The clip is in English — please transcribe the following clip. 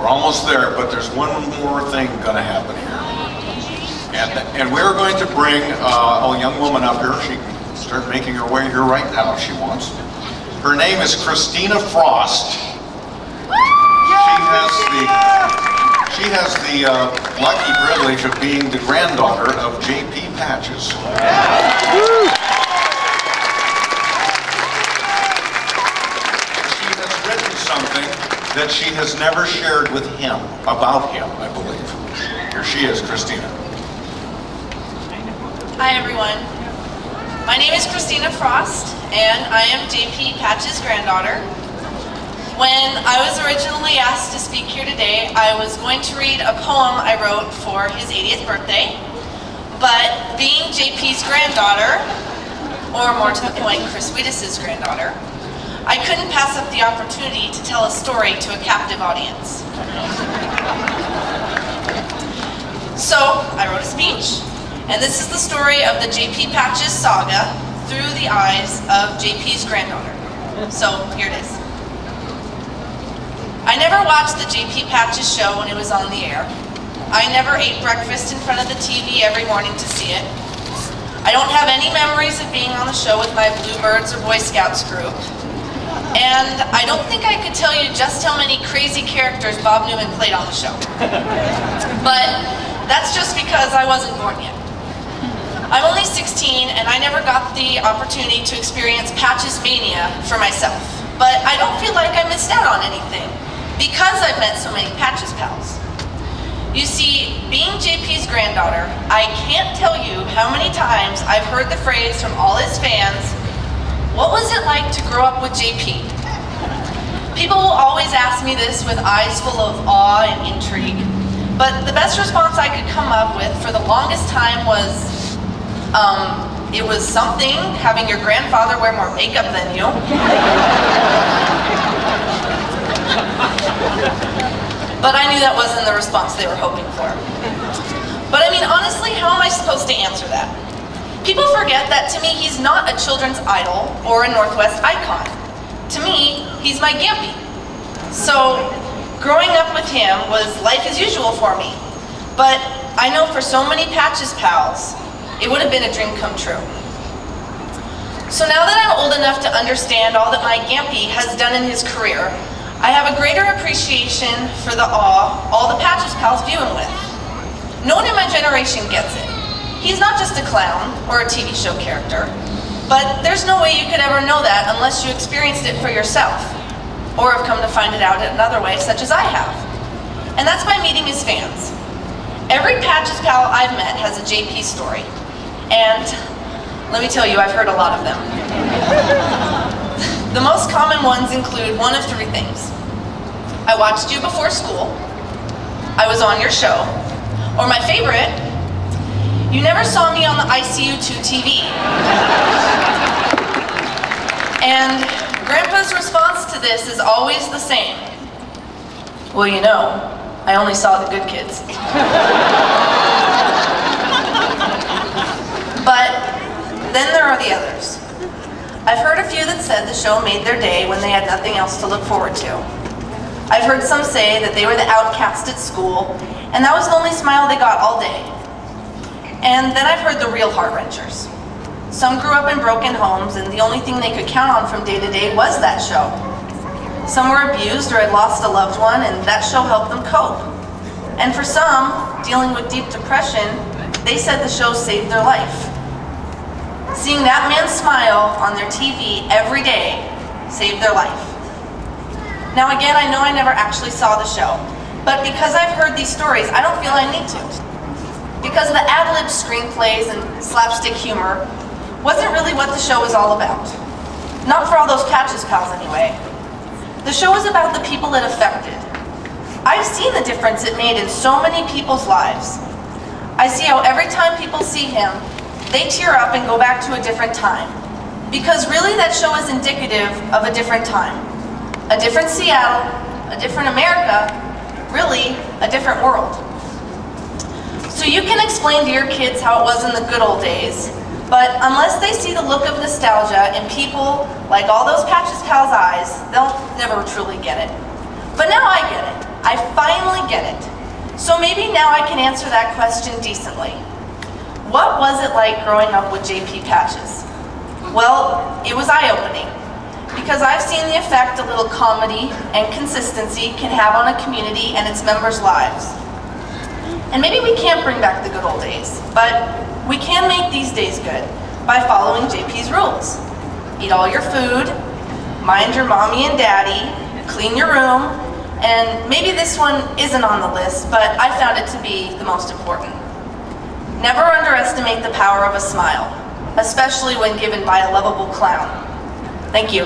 We're almost there, but there's one more thing going to happen here. And we're going to bring a young woman up here. She can start making her way here right now if she wants. Her name is Christina Frost. She has the lucky privilege of being the granddaughter of J.P. Patches. She has written something that she has never shared with him, about him, I believe. Here she is, Christina. Hi everyone. My name is Christina Frost, and I am J.P. Patches' granddaughter. When I was originally asked to speak here today, I was going to read a poem I wrote for his 80th birthday, but being JP's granddaughter, or more to the point, Chris Wheatus' granddaughter, I couldn't pass up the opportunity to tell a story to a captive audience. So I wrote a speech, and this is the story of the JP Patches saga through the eyes of JP's granddaughter. So here it is. I never watched the J.P. Patches show when it was on the air. I never ate breakfast in front of the TV every morning to see it. I don't have any memories of being on the show with my Bluebirds or Boy Scouts group. And I don't think I could tell you just how many crazy characters Bob Newman played on the show. But that's just because I wasn't born yet. I'm only 16 and I never got the opportunity to experience Patches Mania for myself. But I don't feel like I missed out on anything, because I've met so many Patches pals. You see, being JP's granddaughter, I can't tell you how many times I've heard the phrase from all his fans, "What was it like to grow up with JP?" People will always ask me this with eyes full of awe and intrigue, but the best response I could come up with for the longest time was, it was something having your grandfather wear more makeup than you. But I knew that wasn't the response they were hoping for. But I mean, honestly, how am I supposed to answer that? People forget that to me, he's not a children's idol or a Northwest icon. To me, he's my Gampy. So, growing up with him was life as usual for me. But I know for so many Patches pals, it would have been a dream come true. So now that I'm old enough to understand all that my Gampy has done in his career, I have a greater appreciation for the awe all the Patches pals view him with. No one in my generation gets it. He's not just a clown or a TV show character, but there's no way you could ever know that unless you experienced it for yourself, or have come to find it out in another way, such as I have. And that's by meeting his fans. Every Patches pal I've met has a JP story, and let me tell you, I've heard a lot of them. The most common ones include one of three things. I watched you before school, I was on your show, or my favorite, you never saw me on the ICUTV. And Grandpa's response to this is always the same. Well, you know, I only saw the good kids. But then there are the others. I've heard a few that said the show made their day when they had nothing else to look forward to. I've heard some say that they were the outcast at school, and that was the only smile they got all day. And then I've heard the real heart-wrenchers. Some grew up in broken homes, and the only thing they could count on from day to day was that show. Some were abused or had lost a loved one, and that show helped them cope. And for some, dealing with deep depression, they said the show saved their life. Seeing that man smile on their TV every day saved their life. Now again, I know I never actually saw the show, but because I've heard these stories, I don't feel I need to. Because the ad-lib screenplays and slapstick humor wasn't really what the show was all about. Not for all those Patches pals anyway. The show was about the people it affected. I've seen the difference it made in so many people's lives. I see how every time people see him, they tear up and go back to a different time. Because really that show is indicative of a different time. A different Seattle, a different America, really a different world. So you can explain to your kids how it was in the good old days, but unless they see the look of nostalgia in people like all those Patches pals' eyes, they'll never truly get it. But now I get it. I finally get it. So maybe now I can answer that question decently. What was it like growing up with JP Patches? Well, it was eye-opening, because I've seen the effect a little comedy and consistency can have on a community and its members' lives. And maybe we can't bring back the good old days, but we can make these days good by following JP's rules. Eat all your food, mind your mommy and daddy, clean your room, and maybe this one isn't on the list, but I found it to be the most important. Never underestimate the power of a smile, especially when given by a lovable clown. Thank you.